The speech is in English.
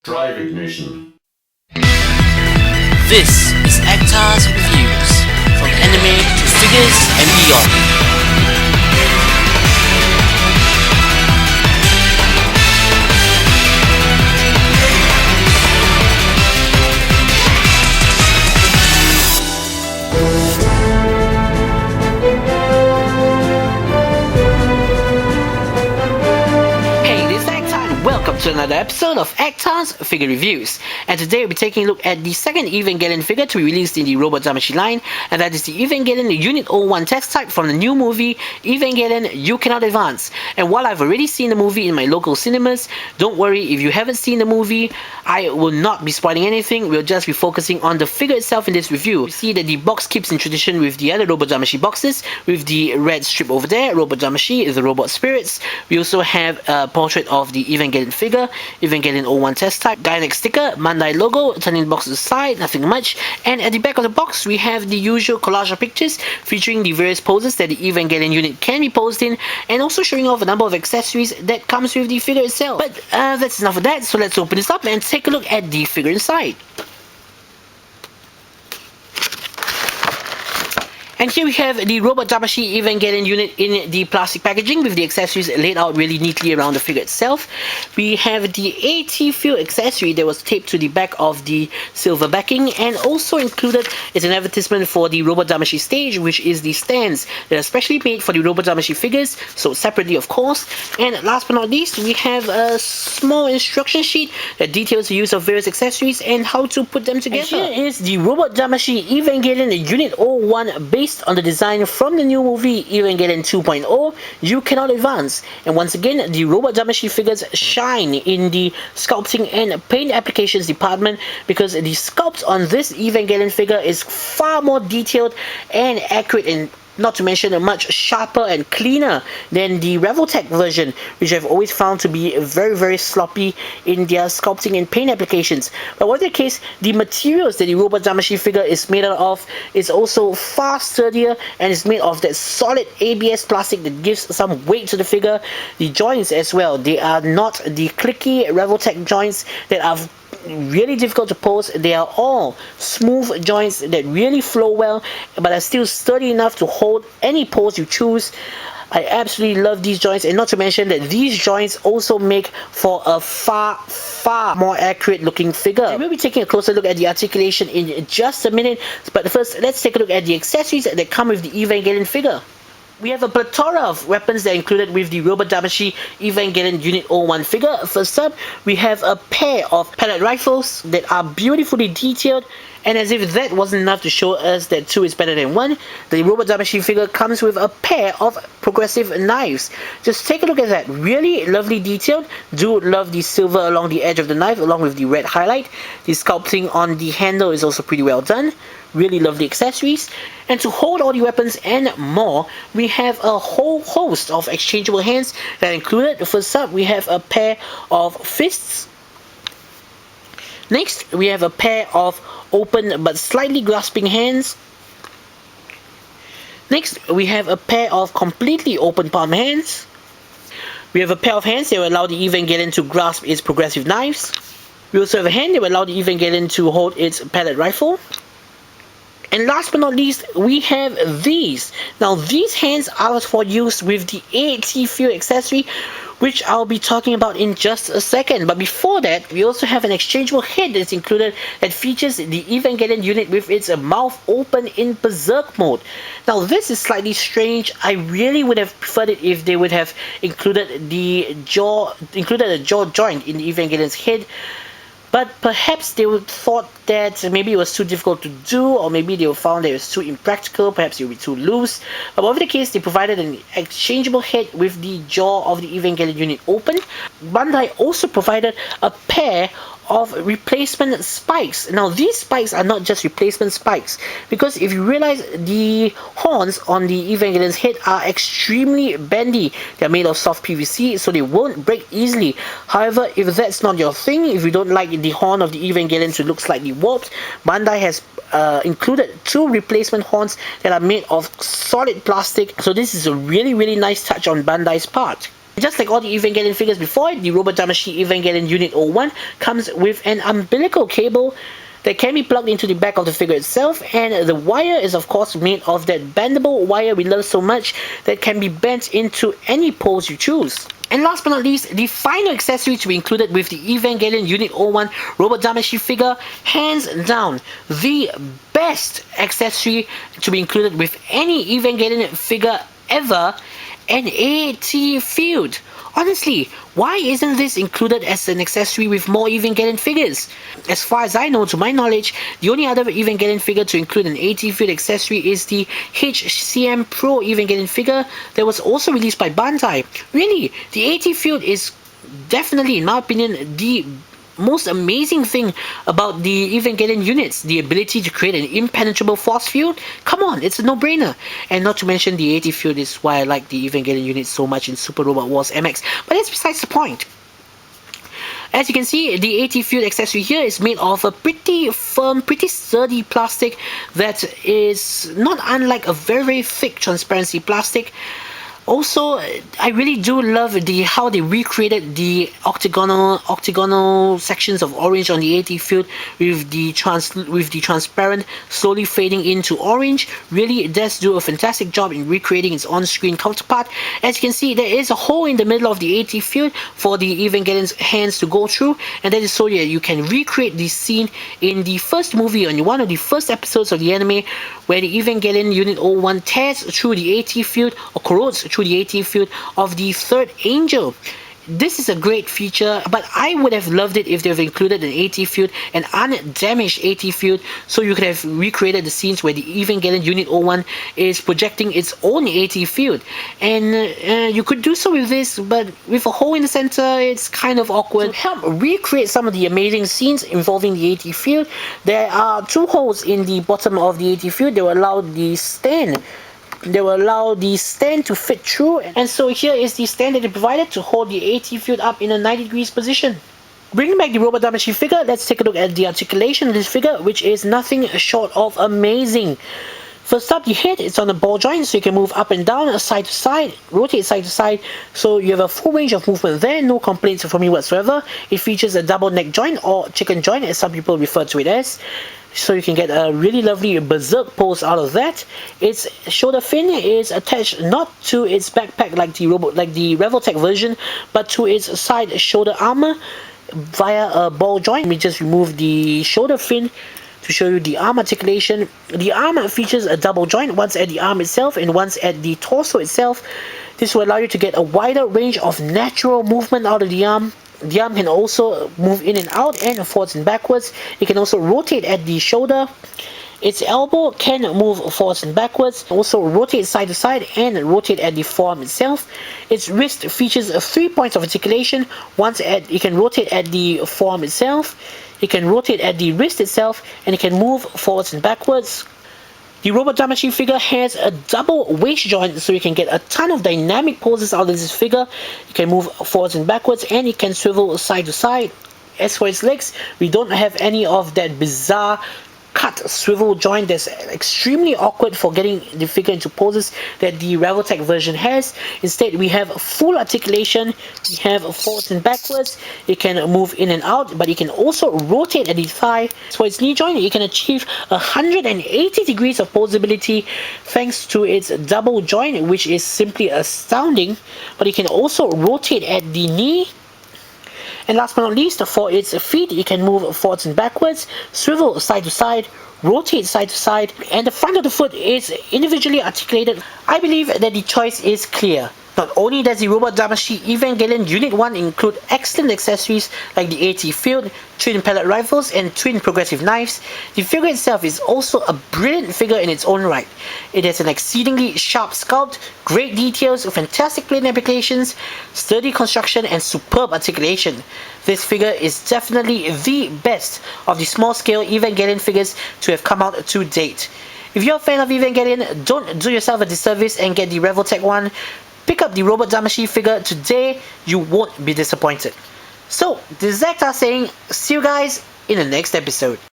Drive ignition. This is Actar's Reviews, from anime to figures and beyond. Welcome to another episode of Actar's Figure Reviews, and today we'll be taking a look at the second Evangelion figure to be released in the Robot Damashii line, and that is the Evangelion Unit 01 test type from the new movie Evangelion You Cannot Advance. And while I've already seen the movie in my local cinemas, don't worry if you haven't seen the movie, I will not be spoiling anything. We'll just be focusing on the figure itself in this review. You see that the box keeps in tradition with the other Robot Damashii boxes, with the red strip over there. Robot Damashii is the robot spirits. We also have a portrait of the Evangelion figure, Evangelion 01 test type, Dynex sticker, Bandai logo, turning the box to the side, nothing much. And at the back of the box we have the usual collage of pictures featuring the various poses that the Evangelion unit can be posed in, and also showing off a number of accessories that comes with the figure itself. But that's enough of that, so let's open this up and take a look at the figure inside. And here we have the Robot Damashii Evangelion unit in the plastic packaging with the accessories laid out really neatly around the figure itself. We have the AT Feel accessory that was taped to the back of the silver backing, and also included is an advertisement for the Robot Damashii stage, which is the stands that are specially made for the Robot Damashii figures, so separately of course. And last but not least, we have a small instruction sheet that details the use of various accessories and how to put them together. And here is the Robot Damashii Evangelion Unit 01 based on the design from the new movie Evangelion 2.0, You Cannot Advance. And once again, the Robot Damashii figures shine in the sculpting and paint applications department, because the sculpt on this Evangelion figure is far more detailed and accurate, and not to mention much sharper and cleaner than the Revoltech version, which I've always found to be very sloppy in their sculpting and paint applications. But whatever the case, the materials that the Robot Damashii figure is made out of is also far sturdier, and is made of that solid ABS plastic that gives some weight to the figure. The joints as well, they are not the clicky Revoltech joints that are really difficult to pose. They are all smooth joints that really flow well, but are still sturdy enough to hold any pose you choose. I absolutely love these joints, and not to mention that these joints also make for a far more accurate looking figure. And we'll be taking a closer look at the articulation in just a minute, but first let's take a look at the accessories that come with the Evangelion figure. We have a plethora of weapons that are included with the Robot Damashii Evangelion Unit 01 figure. First up, we have a pair of pellet rifles that are beautifully detailed, and as if that wasn't enough to show us that 2 is better than 1, the Robot Damashii figure comes with a pair of progressive knives. Just take a look at that, really lovely detailed. Do love the silver along the edge of the knife along with the red highlight. The sculpting on the handle is also pretty well done. Really lovely accessories. And to hold all the weapons and more, we have a whole host of exchangeable hands that are included. First up, we have a pair of fists. Next, we have a pair of open but slightly grasping hands. Next, we have a pair of completely open palm hands. We have a pair of hands that will allow the Evangelion to grasp its progressive knives. We also have a hand that will allow the Evangelion to hold its pellet rifle. And last but not least, we have these. Now these hands are for use with the AT Feel accessory, which I'll be talking about in just a second. But before that, we also have an exchangeable head that's included that features the Evangelion unit with its mouth open in berserk mode. Now this is slightly strange. I really would have preferred it if they would have included a jaw joint in the Evangelion's head. But perhaps they would thought that maybe it was too difficult to do, or maybe they found that it was too impractical, perhaps it would be too loose. But whatever the case, they provided an exchangeable head with the jaw of the Evangelion unit open. Bandai also provided a pair of replacement spikes. Now these spikes are not just replacement spikes, because if you realize, the horns on the Evangelion's head are extremely bendy. They're made of soft PVC, so they won't break easily. However, if that's not your thing, if you don't like the horn of the Evangelion to look slightly warped, Bandai has included 2 replacement horns that are made of solid plastic. So this is a really nice touch on Bandai's part. Just like all the Evangelion figures before it, the Robot Damashii Evangelion Unit 01 comes with an umbilical cable that can be plugged into the back of the figure itself, and the wire is of course made of that bendable wire we love so much that can be bent into any pose you choose. And last but not least, the final accessory to be included with the Evangelion Unit 01 Robot Damashii figure, hands down, the best accessory to be included with any Evangelion figure ever, an AT field. Honestly, why isn't this included as an accessory with more Evangelion figures? As far as I know, to my knowledge, the only other Evangelion figure to include an AT field accessory is the HCM Pro Evangelion figure that was also released by Bandai. Really, the AT field is definitely, in my opinion, the most amazing thing about the Evangelion units, the ability to create an impenetrable force field. Come on, it's a no-brainer. And not to mention the AT field is why I like the Evangelion units so much in Super Robot Wars MX, but that's besides the point. As you can see, the AT field accessory here is made of a pretty firm, pretty sturdy plastic that is not unlike a very thick transparency plastic. Also, I really do love how they recreated the octagonal sections of orange on the AT field with the transparent slowly fading into orange. Really, it does do a fantastic job in recreating its on-screen counterpart. As you can see, there is a hole in the middle of the AT field for the Evangelion's hands to go through, and that is so that you can recreate this scene in the first movie, on one of the first episodes of the anime, where the Evangelion Unit 01 tears through the AT field, or corrodes through the AT field of the third angel. This is a great feature, but I would have loved it if they've included an AT field, an undamaged AT field, so you could have recreated the scenes where the Evangelion Unit 01 is projecting its own AT field. And you could do so with this, but with a hole in the center, it's kind of awkward. To help recreate some of the amazing scenes involving the AT field, there are two holes in the bottom of the AT field that will allow the stand to fit through, and so here is the stand that they provided to hold the AT field up in a 90 degrees position. Bringing back the Robot Damashii figure, let's take a look at the articulation of this figure, which is nothing short of amazing. First up, the head is on a ball joint, so you can move up and down, side to side, rotate side to side, so you have a full range of movement there, no complaints from me whatsoever. It features a double neck joint, or chicken joint as some people refer to it as, so you can get a really lovely berserk pose out of that. Its shoulder fin is attached not to its backpack like the Revoltech version, but to its side shoulder armor via a ball joint. Let me just remove the shoulder fin to show you the arm articulation. The arm features a double joint, once at the arm itself and once at the torso itself. This will allow you to get a wider range of natural movement out of the arm. The arm can also move in and out and forwards and backwards. It can also rotate at the shoulder. Its elbow can move forwards and backwards, also rotate side to side and rotate at the forearm itself. Its wrist features 3 points of articulation. It can rotate at the forearm itself, it can rotate at the wrist itself, and it can move forwards and backwards. The Robot Damashii figure has a double waist joint, so you can get a ton of dynamic poses out of this figure. You can move forwards and backwards, and it can swivel side to side. As for its legs, we don't have any of that bizarre cut swivel joint that's extremely awkward for getting the figure into poses that the Revoltech version has. Instead, we have full articulation. We have forwards and backwards. It can move in and out, but it can also rotate at the thigh. For its knee joint, it can achieve 180 degrees of posability thanks to its double joint, which is simply astounding. But it can also rotate at the knee. And last but not least, for its feet, it can move forwards and backwards, swivel side to side, rotate side to side, and the front of the foot is individually articulated. I believe that the choice is clear. Not only does the Robot Damashii Evangelion Unit 1 include excellent accessories like the AT field, twin pellet rifles, and twin progressive knives, the figure itself is also a brilliant figure in its own right. It has an exceedingly sharp sculpt, great details, fantastic plane applications, sturdy construction, and superb articulation. This figure is definitely the best of the small-scale Evangelion figures to have come out to date. If you're a fan of Evangelion, don't do yourself a disservice and get the Revoltech one. Pick up the Robot Damashii figure today, you won't be disappointed. So, this is Zakta saying, see you guys in the next episode.